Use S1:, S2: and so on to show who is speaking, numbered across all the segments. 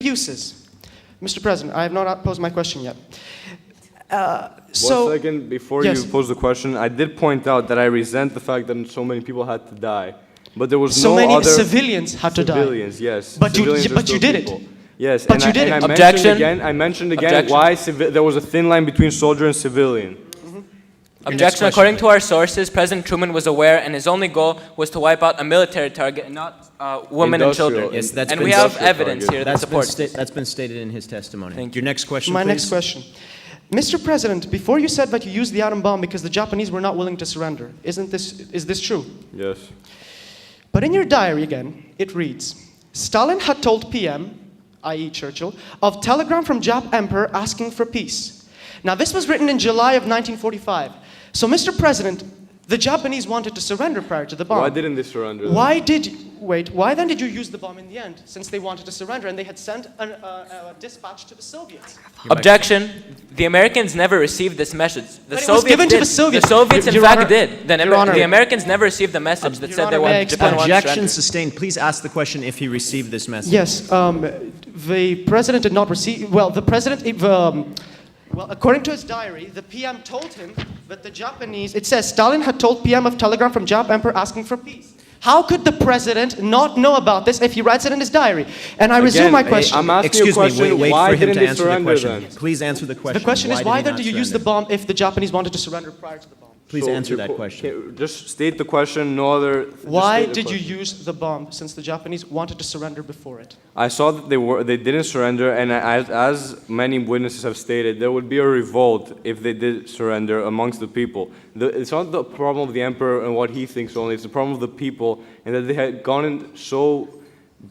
S1: uses. Mr. President, I have not posed my question yet.
S2: One second, before you pose the question, I did point out that I resent the fact that so many people had to die. But there was
S1: so
S2: no
S1: many
S2: other...
S1: civilians had to die.
S2: Civilians, yes.
S1: But you did it.
S2: Yes,
S1: but you did it.
S2: I mentioned again why there was a thin line between soldier and civilian.
S3: Objection. According to our sources, President Truman was aware and his only goal was to wipe out a military target and not women and children.
S4: Yes,
S3: and we have evidence here that supports this.
S4: That's been stated in his testimony.
S3: Thank you.
S4: Your next question,
S1: My
S4: please.
S1: next question. Mr. President, before you said that you used the atom bomb because the Japanese were not willing to surrender, is this true?
S2: Yes.
S1: But in your diary again, it reads, Stalin had told PM, i.e. Churchill, of telegram from Jap Emperor asking for peace. Now this was written in July of 1945. So Mr. President, the Japanese wanted to surrender prior to the bomb.
S2: Why didn't they surrender?
S1: Why then did you use the bomb in the end, since they wanted to surrender and they had sent a dispatch to the Soviets?
S3: Objection. The Americans never received this message.
S1: It was given to the Soviets.
S3: The Soviets, in
S1: Your
S3: fact,
S1: Honor,
S3: did. The Americans never received the message that said they wanted Japan wanted to surrender.
S4: Objection sustained. Please ask the question if he received this message.
S1: Yes. The president did not receive. Well, the president. Well, according to his diary, the PM told him that the Japanese. It says Stalin had told PM of telegram from Jap Emperor asking for peace. How could the president not know about this if he writes it in his diary? And I resume my question.
S2: I'm asking you a question.
S4: Wait
S2: why
S4: for him
S2: didn't
S4: to answer the
S2: surrender
S4: question.
S2: then?
S4: Please answer the question.
S1: The question is, why then do you use the
S4: bomb?
S1: bomb if the Japanese wanted to surrender prior to the bomb?
S4: Please answer that question.
S2: Just state the question, no other...
S1: Why did you use the bomb since the Japanese wanted to surrender before it?
S2: I saw that they didn't surrender, and as many witnesses have stated, there would be a revolt if they did surrender amongst the people. It's not the problem of the emperor and what he thinks only, it's the problem of the people, and that they had gotten so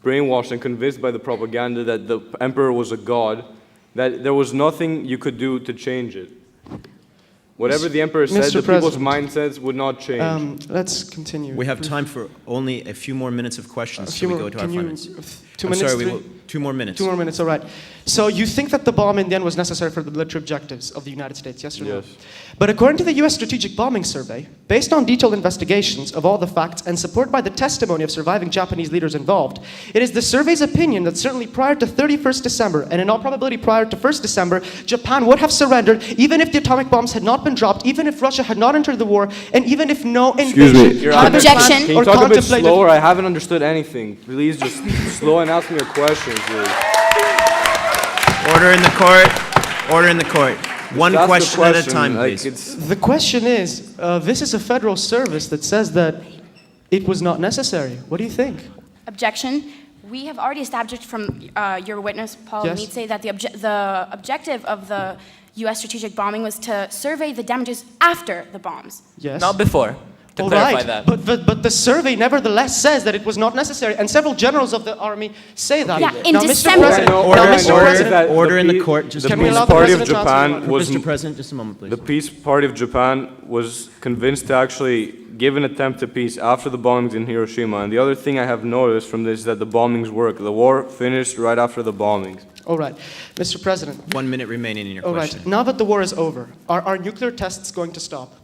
S2: brainwashed and convinced by the propaganda that the emperor was a god, that there was nothing you could do to change it. Whatever the emperor said, the people's mindsets would not change.
S1: Let's continue.
S4: We have time for only a few more minutes of questions so we go to our finance.
S1: 2 minutes?
S4: Sorry, 2 more minutes.
S1: 2 more minutes, all right. So you think that the bomb in the end was necessary for the military objectives of the United States, yes or no?
S2: Yes.
S1: But according to the U.S. Strategic Bombing Survey, based on detailed investigations of all the facts and supported by the testimony of surviving Japanese leaders involved, it is the survey's opinion that certainly prior to 31st December, and in all probability prior to 1st December, Japan would have surrendered even if the atomic bombs had not been dropped, even if Russia had not entered the war, and even if no invasion had been planned
S2: Can you talk a bit slower? I haven't understood anything. Please just slow and ask me a question, please.
S4: Order in the court. Order in the court. One question at a time, please.
S1: The question is, this is a federal service that says that it was not necessary. What do you think?
S5: Objection. We have already established from your witness, Paul Mitze, that the objective of the U.S. strategic bombing was to survey the damages after the bombs.
S1: Yes.
S3: Not before. To clarify that.
S1: But the survey nevertheless says that it was not necessary, and several generals of the army say that.
S5: Yeah, in
S1: now,
S5: December.
S4: Order in the court.
S2: The Peace Party of Japan was...
S4: Mr. President, just a moment, please.
S2: The Peace Party of Japan was convinced to actually give an attempt at peace after the bombings in Hiroshima. And the other thing I have noticed from this is that the bombings work. The war finished right after the bombings.
S1: All right. Mr. President.
S4: 1 minute remaining in your question.
S1: All right. Now that the war is over, are our nuclear tests going to stop?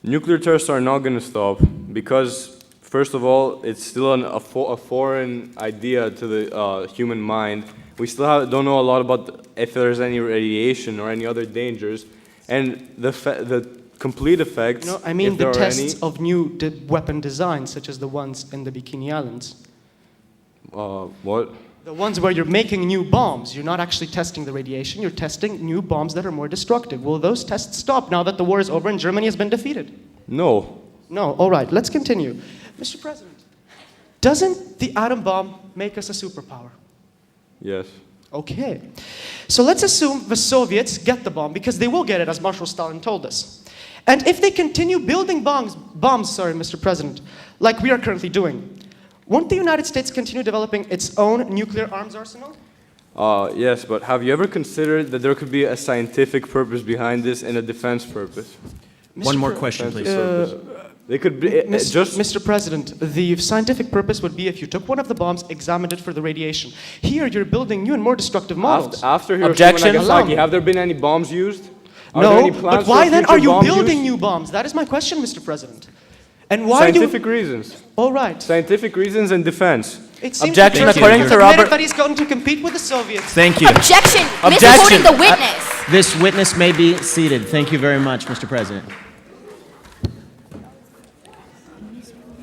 S2: Nuclear tests are not going to stop because, first of all, it's still a foreign idea to the human mind. We still don't know a lot about if there's any radiation or any other dangers. And the complete effects,
S1: no, I mean
S2: if there
S1: the
S2: are
S1: tests of new weapon designs, such as the ones in the Bikini Islands.
S2: What?
S1: The ones where you're making new bombs. You're not actually testing the radiation. You're testing new bombs that are more destructive. Will those tests stop now that the war is over and Germany has been defeated?
S2: No.
S1: No. All right. Let's continue. Mr. President, doesn't the atom bomb make us a superpower?
S2: Yes.
S1: Okay. So let's assume the Soviets get the bomb, because they will get it, as Marshal Stalin told us. And if they continue building bombs, Mr. President, like we are currently doing, won't the United States continue developing its own nuclear arms arsenal?
S2: Yes, but have you ever considered that there could be a scientific purpose behind this and a defense purpose?
S4: One more question, please.
S2: They could be
S1: Mr. President, the scientific purpose would be if you took one of the bombs, examined it for the radiation. Here, you're building new and more destructive models.
S2: After Hiroshima and Nagasaki, have there been any bombs used?
S1: No, but why then are you building new bombs? That is my question, Mr. President. And why
S2: Scientific reasons.
S1: All right.
S2: Scientific reasons and defense.
S1: It seems
S3: Objection
S1: that
S3: according
S1: Truman
S3: to
S1: admitted
S3: Robert-
S1: that he's going to compete with the Soviets.
S4: Thank you.
S5: Objection!
S3: Objection.
S5: Misquoting the witness.
S4: This witness may be seated. Thank you very much, Mr. President.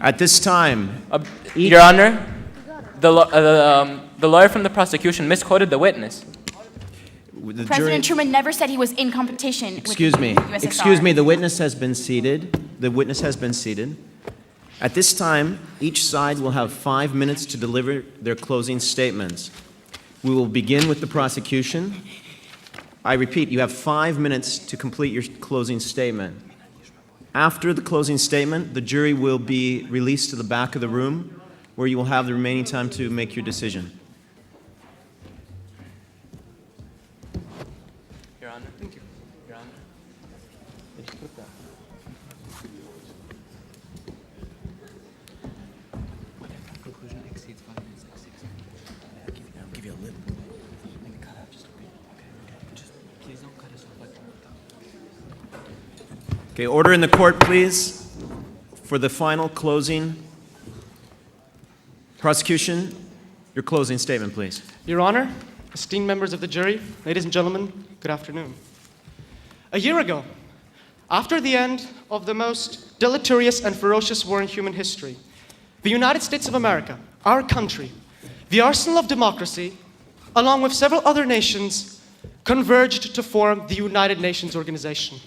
S4: At this time,
S3: Your Honor, the lawyer from the prosecution misquoted the witness.
S4: the
S5: President Truman never said he was in competition
S4: Excuse
S5: with
S4: me.
S5: the USSR.
S4: Excuse me. The witness has been seated. The witness has been seated. At this time, each side will have 5 minutes to deliver their closing statements. We will begin with the prosecution. I repeat, you have 5 minutes to complete your closing statement. After the closing statement, the jury will be released to the back of the room, where you will have the remaining time to make your decision.
S3: Your Honor. Thank you. Your Honor.
S4: Okay, order in the court, please, for the final closing. Prosecution, your closing statement, please.
S1: Your Honor, esteemed members of the jury, ladies and gentlemen, good afternoon. A year ago, after the end of the most deleterious and ferocious war in human history, the United States of America, our country, the arsenal of democracy, along with several other nations, converged to form the United Nations Organization.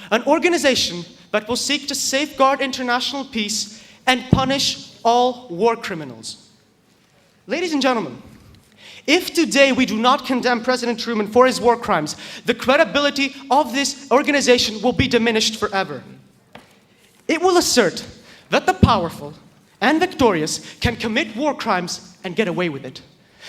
S1: An organization that will seek to safeguard international peace and punish all war criminals. Ladies and gentlemen, if today we do not condemn President Truman for his war crimes, the credibility of this organization will be diminished forever. It will assert that the powerful and victorious can commit war crimes and get away with it.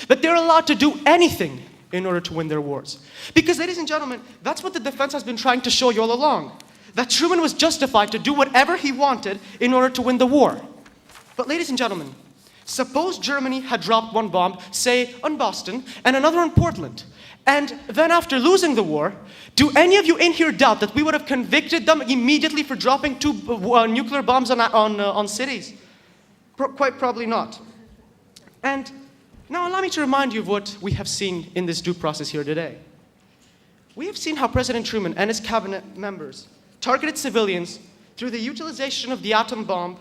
S1: That they're allowed to do anything in order to win their wars. Because, ladies and gentlemen, that's what the defense has been trying to show you all along. That Truman was justified to do whatever he wanted in order to win the war. But, ladies and gentlemen, suppose Germany had dropped one bomb, say, on Boston, and another on Portland. And then after losing the war, do any of you in here doubt that we would have convicted them immediately for dropping two nuclear bombs on cities? Quite probably not. And now allow me to remind you of what we have seen in this due process here today. We have seen how President Truman and his cabinet members targeted civilians through the utilization of the atom bomb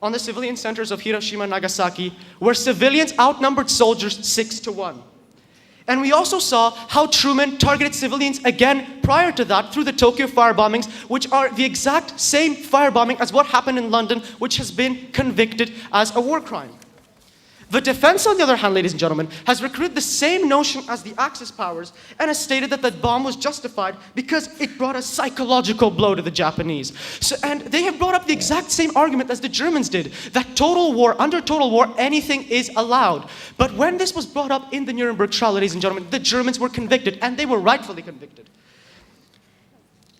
S1: on the civilian centers of Hiroshima and Nagasaki, where civilians outnumbered soldiers 6-1. And we also saw how Truman targeted civilians again prior to that through the Tokyo firebombings, which are the exact same firebombing as what happened in London, which has been convicted as a war crime. The defense, on the other hand, ladies and gentlemen, has recruited the same notion as the Axis powers and has stated that the bomb was justified because it brought a psychological blow to the Japanese. And they have brought up the exact same argument as the Germans did, that under total war, anything is allowed. But when this was brought up in the Nuremberg trial, ladies and gentlemen, the Germans were convicted, and they were rightfully convicted.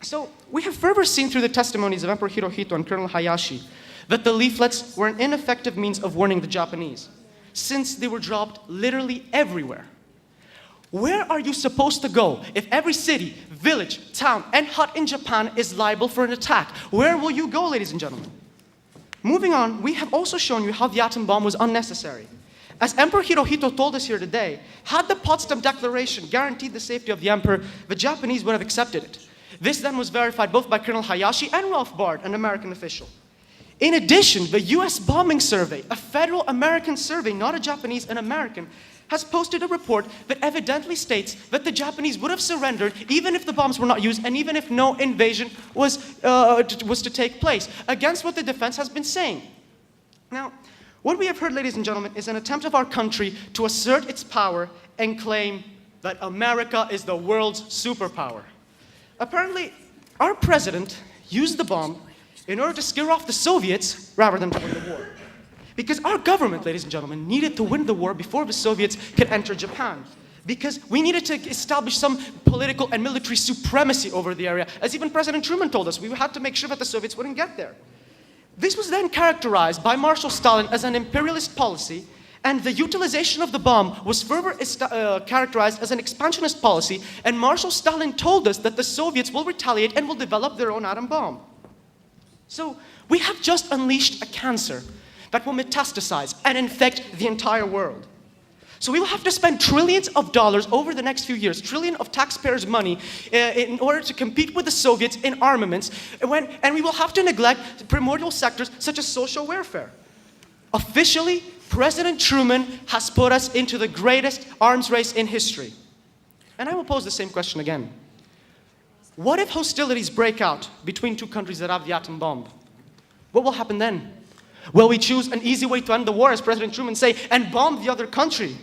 S1: So we have further seen through the testimonies of Emperor Hirohito and Colonel Hayashi that the leaflets were an ineffective means of warning the Japanese, since they were dropped literally everywhere. Where are you supposed to go if every city, village, town, and hut in Japan is liable for an attack? Where will you go, ladies and gentlemen? Moving on, we have also shown you how the atom bomb was unnecessary. As Emperor Hirohito told us here today, had the Potsdam Declaration guaranteed the safety of the emperor, the Japanese would have accepted it. This then was verified both by Colonel Hayashi and Ralph Bard, an American official. In addition, the US Bombing Survey, a federal American survey, not a Japanese, an American, has posted a report that evidently states that the Japanese would have surrendered even if the bombs were not used and even if no invasion was to take place, against what the defense has been saying. Now, what we have heard, ladies and gentlemen, is an attempt of our country to assert its power and claim that America is the world's superpower. Apparently, our president used the bomb in order to scare off the Soviets rather than to win the war. Because our government, ladies and gentlemen, needed to win the war before the Soviets could enter Japan. Because we needed to establish some political and military supremacy over the area. As even President Truman told us, we had to make sure that the Soviets wouldn't get there. This was then characterized by Marshal Stalin as an imperialist policy, and the utilization of the bomb was further characterized as an expansionist policy, and Marshal Stalin told us that the Soviets will retaliate and will develop their own atom bomb. So we have just unleashed a cancer that will metastasize and infect the entire world. So we will have to spend trillions of dollars over the next few years, trillion of taxpayers' money, in order to compete with the Soviets in armaments, and we will have to neglect primordial sectors such as social welfare. Officially, President Truman has put us into the greatest arms race in history. And I will pose the same question again. What if hostilities break out between two countries that have the atom bomb? What will happen then? Will we choose an easy way to end the war, as President Truman say, and bomb the other country?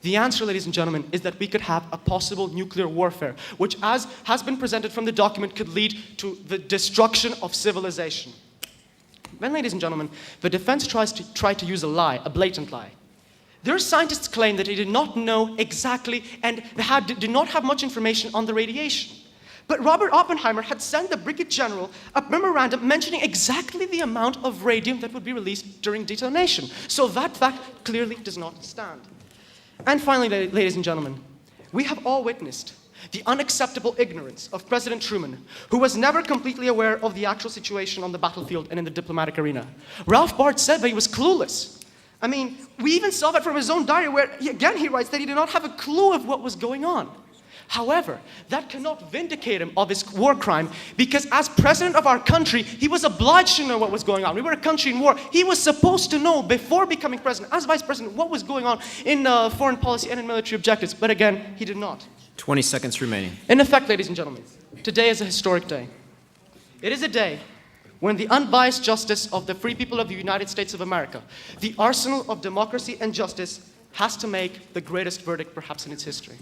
S1: The answer, ladies and gentlemen, is that we could have a possible nuclear warfare, which, as has been presented from the document, could lead to the destruction of civilization. Then, ladies and gentlemen, the defense tries to use a lie, a blatant lie. Their scientists claim that they did not know exactly and did not have much information on the radiation. But Robert Oppenheimer had sent the Brigadier General a memorandum mentioning exactly the amount of radium that would be released during detonation. So that fact clearly does not stand. And finally, ladies and gentlemen, we have all witnessed the unacceptable ignorance of President Truman, who was never completely aware of the actual situation on the battlefield and in the diplomatic arena. Ralph Bart said that he was clueless. I mean, we even saw that from his own diary where, again, he writes that he did not have a clue of what was going on. However, that cannot vindicate him of his war crime, because as president of our country, he was obliged to know what was going on. We were a country in war. He was supposed to know before becoming president, as vice president, what was going on in foreign policy and in military objectives. But again, he did not.
S4: 20 seconds remaining.
S1: In effect, ladies and gentlemen, today is a historic day. It is a day when the unbiased justice of the free people of the United States of America, the arsenal of democracy and justice, has to make the greatest verdict perhaps in its history.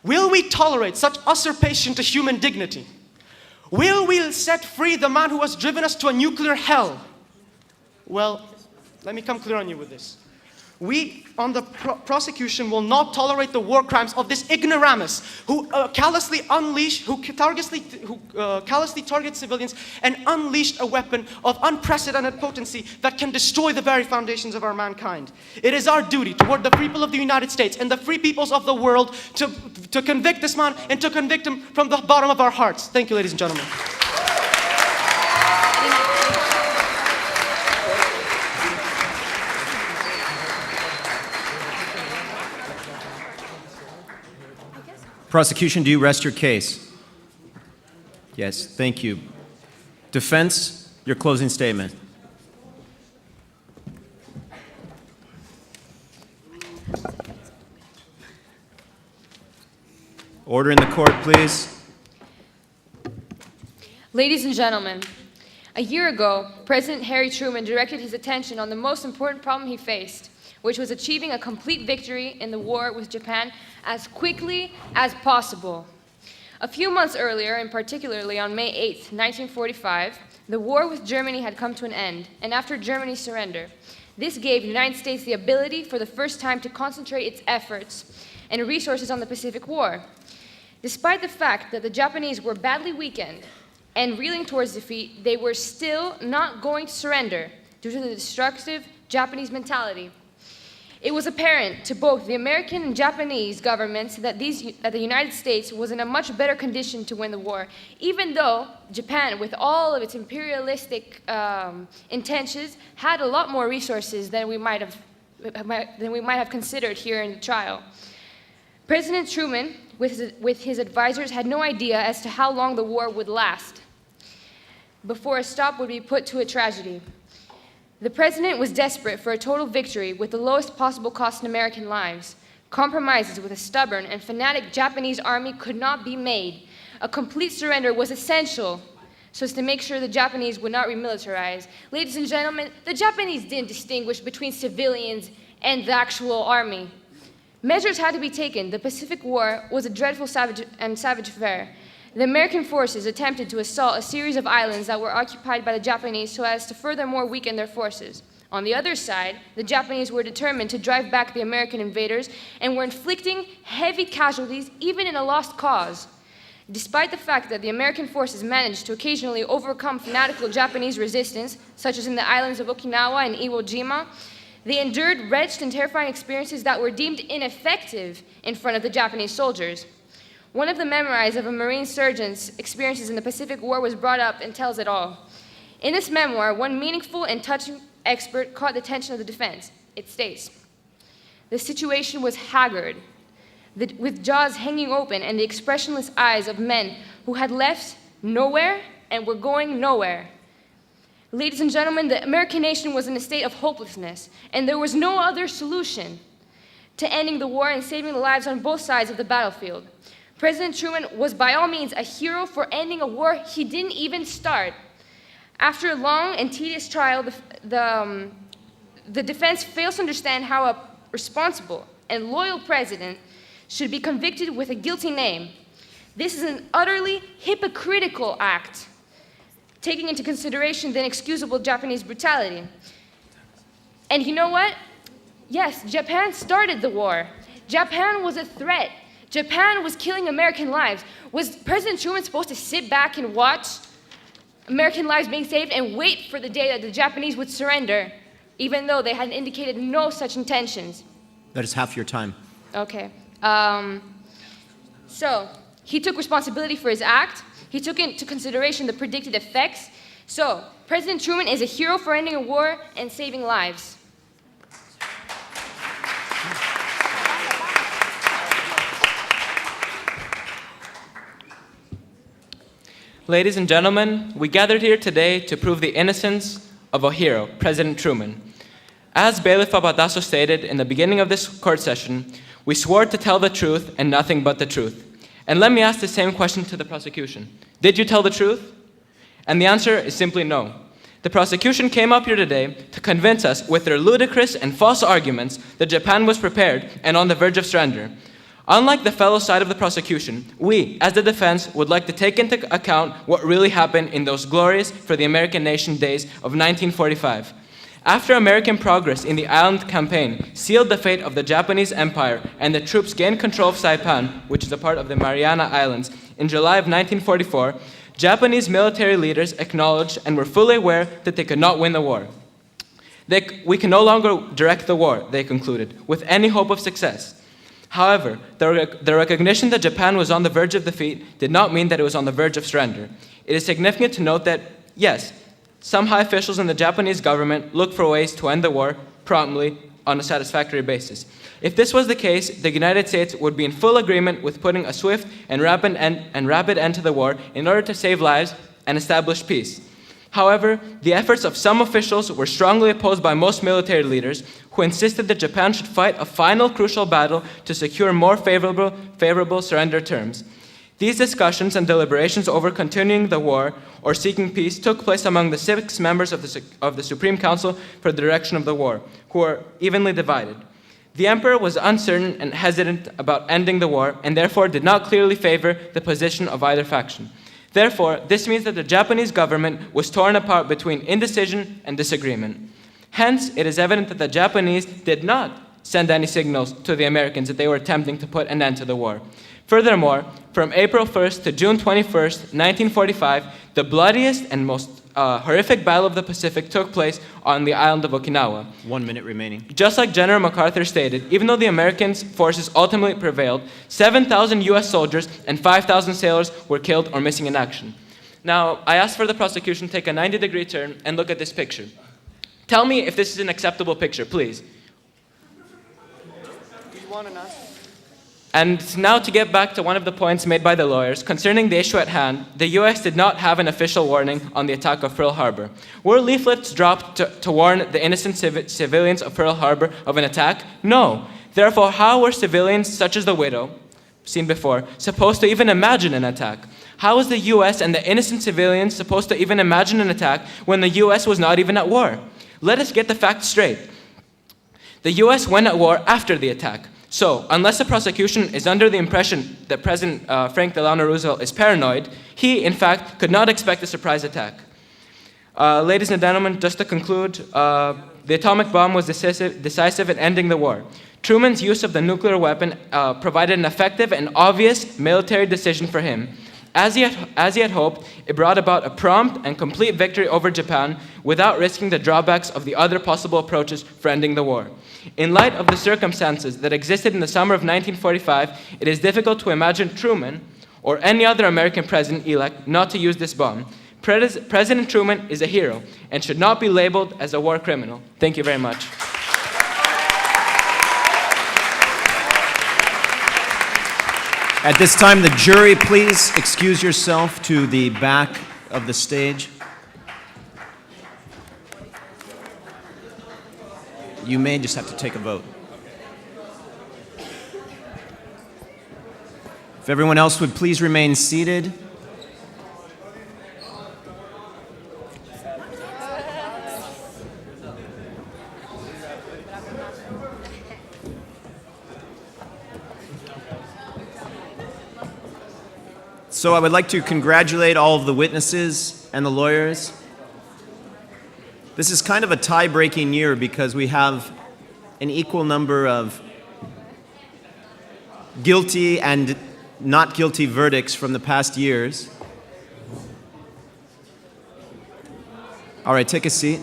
S1: Will we tolerate such usurpation to human dignity? Will we set free the man who has driven us to a nuclear hell? Well, let me come clear on you with this. We, on the prosecution, will not tolerate the war crimes of this ignoramus who callously targets civilians and unleashed a weapon of unprecedented potency that can destroy the very foundations of our mankind. It is our duty toward the people of the United States and the free peoples of the world to convict this man and to convict him from the bottom of our hearts. Thank you, ladies and gentlemen.
S4: Prosecution, do you rest your case? Yes, thank you. Defense, your closing statement. Order in the court, please.
S6: Ladies and gentlemen, a year ago, President Harry Truman directed his attention on the most important problem he faced, which was achieving a complete victory in the war with Japan as quickly as possible. A few months earlier, and particularly on May 8, 1945, the war with Germany had come to an end, and after Germany's surrender, this gave the United States the ability for the first time to concentrate its efforts and resources on the Pacific War. Despite the fact that the Japanese were badly weakened and reeling towards defeat, they were still not going to surrender due to the destructive Japanese mentality. It was apparent to both the American and Japanese governments that the United States was in a much better condition to win the war, even though Japan, with all of its imperialistic intentions, had a lot more resources than we might have considered here in the trial. President Truman, with his advisors, had no idea as to how long the war would last before a stop would be put to a tragedy. The president was desperate for a total victory with the lowest possible cost in American lives. Compromises with a stubborn and fanatic Japanese army could not be made. A complete surrender was essential so as to make sure the Japanese would not remilitarize. Ladies and gentlemen, the Japanese didn't distinguish between civilians and the actual army. Measures had to be taken. The Pacific War was a dreadful savage affair. The American forces attempted to assault a series of islands that were occupied by the Japanese so as to furthermore weaken their forces. On the other side, the Japanese were determined to drive back the American invaders and were inflicting heavy casualties even in a lost cause. Despite the fact that the American forces managed to occasionally overcome fanatical Japanese resistance, such as in the islands of Okinawa and Iwo Jima, they endured wretched and terrifying experiences that were deemed ineffective in front of the Japanese soldiers. One of the memoirs of a Marine surgeon's experiences in the Pacific War was brought up and tells it all. In this memoir, one meaningful and touching expert caught the attention of the defense. It states, "The situation was haggard, with jaws hanging open and the expressionless eyes of men who had left nowhere and were going nowhere. Ladies and gentlemen, the American nation was in a state of hopelessness, and there was no other solution to ending the war and saving the lives on both sides of the battlefield. President Truman was by all means a hero for ending a war he didn't even start. After a long and tedious trial, the defense fails to understand how a responsible and loyal president should be convicted with a guilty name. This is an utterly hypocritical act, taking into consideration the inexcusable Japanese brutality." And you know what? Yes, Japan started the war. Japan was a threat. Japan was killing American lives. Was President Truman supposed to sit back and watch American lives being saved and wait for the day that the Japanese would surrender, even though they had indicated no such intentions?
S4: That is half your time.
S6: Okay. So, he took responsibility for his act. He took into consideration the predicted effects. So, President Truman is a hero for ending a war and saving lives.
S3: Ladies and gentlemen, we gathered here today to prove the innocence of a hero, President Truman. As Bailiff Papadasso stated in the beginning of this court session, we swore to tell the truth and nothing but the truth. And let me ask the same question to the prosecution. Did you tell the truth? And the answer is simply no. The prosecution came up here today to convince us with their ludicrous and false arguments that Japan was prepared and on the verge of surrender. Unlike the fellow side of the prosecution, we, as the defense, would like to take into account what really happened in those glorious for the American nation days of 1945. After American progress in the island campaign sealed the fate of the Japanese Empire and the troops gained control of Saipan, which is a part of the Mariana Islands, in July of 1944, Japanese military leaders acknowledged and were fully aware that they could not win the war. We can no longer direct the war, they concluded, with any hope of success. However, the recognition that Japan was on the verge of defeat did not mean that it was on the verge of surrender. It is significant to note that, yes, some high officials in the Japanese government looked for ways to end the war promptly on a satisfactory basis. If this was the case, the United States would be in full agreement with putting a swift and rapid end to the war in order to save lives and establish peace. However, the efforts of some officials were strongly opposed by most military leaders who insisted that Japan should fight a final crucial battle to secure more favorable surrender terms. These discussions and deliberations over continuing the war or seeking peace took place among the 6 members of the Supreme Council for the direction of the war, who were evenly divided. The emperor was uncertain and hesitant about ending the war and therefore did not clearly favor the position of either faction. Therefore, this means that the Japanese government was torn apart between indecision and disagreement. Hence, it is evident that the Japanese did not send any signals to the Americans that they were attempting to put an end to the war. Furthermore, from April 1st to June 21st, 1945, the bloodiest and most horrific battle of the Pacific took place on the island of Okinawa.
S4: 1 minute remaining.
S3: Just like General MacArthur stated, even though the American forces ultimately prevailed, 7,000 US soldiers and 5,000 sailors were killed or missing in action. Now, I asked for the prosecution to take a 90-degree turn and look at this picture. Tell me if this is an acceptable picture, please.
S1: Do you want to know?
S3: And now to get back to one of the points made by the lawyers, concerning the issue at hand, the US did not have an official warning on the attack of Pearl Harbor. Were leaflets dropped to warn the innocent civilians of Pearl Harbor of an attack? No. Therefore, how were civilians such as the widow, seen before, supposed to even imagine an attack? How was the US and the innocent civilians supposed to even imagine an attack when the US was not even at war? Let us get the facts straight. The US went at war after the attack. So, unless the prosecution is under the impression that President Frank Delano Roosevelt is paranoid, he, in fact, could not expect a surprise attack. Ladies and gentlemen, just to conclude, the atomic bomb was decisive in ending the war. Truman's use of the nuclear weapon provided an effective and obvious military decision for him. As he had hoped, it brought about a prompt and complete victory over Japan without risking the drawbacks of the other possible approaches for ending the war. In light of the circumstances that existed in the summer of 1945, it is difficult to imagine Truman or any other American president-elect not to use this bomb. President Truman is a hero and should not be labeled as a war criminal. Thank you very much.
S4: At this time, the jury, please excuse yourself to the back of the stage. You may just have to take a vote. If everyone else would please remain seated. So I would like to congratulate all of the witnesses and the lawyers. This is kind of a tie-breaking year because we have an equal number of guilty and not guilty verdicts from the past years. All right, take a seat.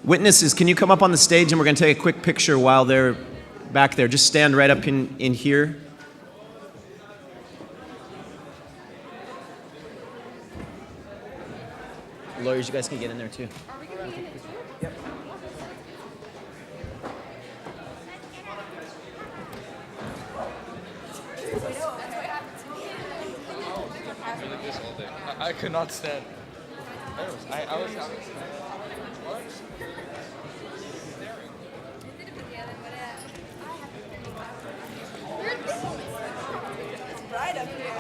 S4: Witnesses, can you come up on the stage and we're going to take a quick picture while they're back there. Just stand right up in here. Lawyers, you guys can get in there too.
S6: Are we going to be in it too?
S4: Yep.
S3: I could not stand. I was
S6: Right up here.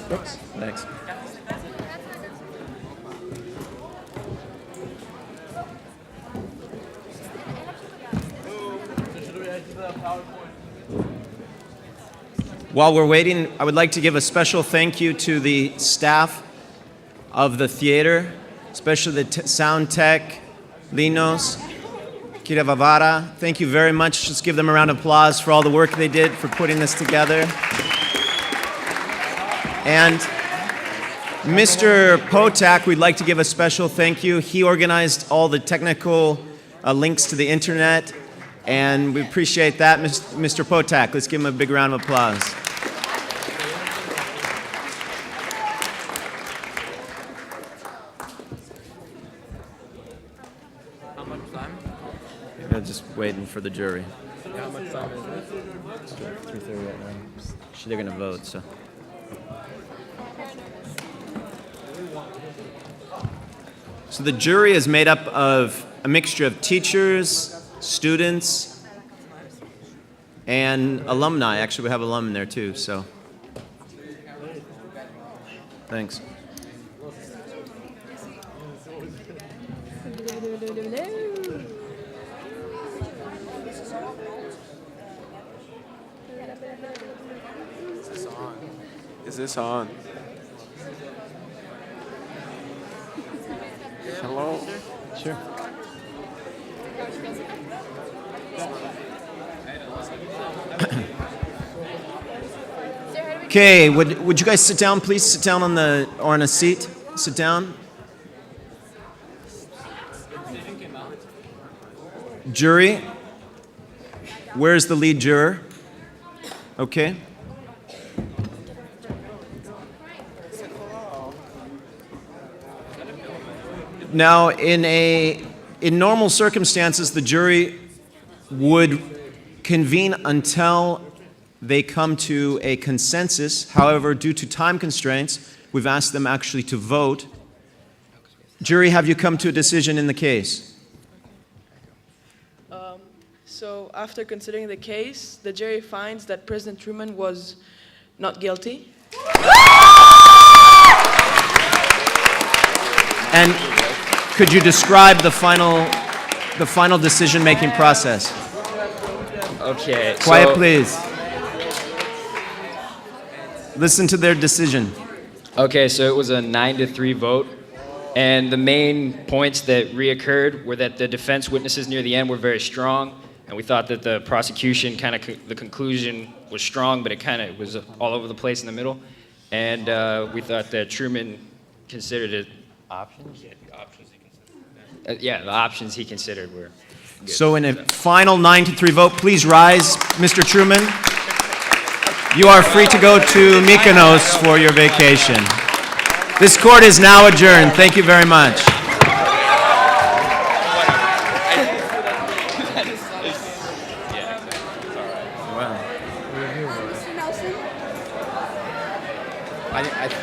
S4: Oops, thanks. While we're waiting, I would like to give a special thank you to the staff of the theater, especially the sound tech, Linos, Kira Vavara. Thank you very much. Just give them a round of applause for all the work they did for putting this together. And Mr. Potak, we'd like to give a special thank you. He organized all the technical links to the internet, and we appreciate that, Mr. Potak. Let's give him a big round of applause.
S3: How much time?
S4: Yeah, just waiting for the jury.
S3: How much time is it?
S4: 3:30 right now. They're going to vote, so. So the jury is made up of a mixture of teachers, students, and alumni. Actually, we have alum in there too, so. Thanks.
S7: Is this on?
S4: Sure. Okay, would you guys sit down, please? Sit down on a seat. Sit down. Jury, where's the lead juror? Okay. Now, in normal circumstances, the jury would convene until they come to a consensus. However, due to time constraints, we've asked them actually to vote. Jury, have you come to a decision in the case?
S7: So after considering the case, the jury finds that President Truman was not guilty.
S4: And could you describe the final decision-making process?
S8: Okay.
S4: Quiet, please. Listen to their decision.
S8: Okay, so it was a 9-3 vote, and the main points that reoccurred were that the defense witnesses near the end were very strong, and we thought that the prosecution the conclusion was strong, but it was all over the place in the middle, and we thought that Truman considered it options. Yeah, the options he considered. The options he considered were good.
S4: So in a final 9-3 vote, please rise, Mr. Truman. You are free to go to Mykonos for your vacation. This court is now adjourned. Thank you very much.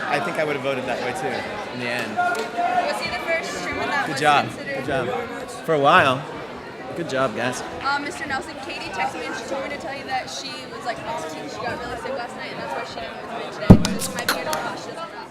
S4: I think I would have voted that way too, in the end.
S9: Was he the first Truman that
S4: Good
S9: was
S4: job.
S9: considered?
S4: Good job. For a while. Good job, guys.
S9: Mr. Nelson, Katie texted me and she told me to tell you that she was like vomiting. She got really sick last night and that's why she didn't come in today. So she might be a little cautious.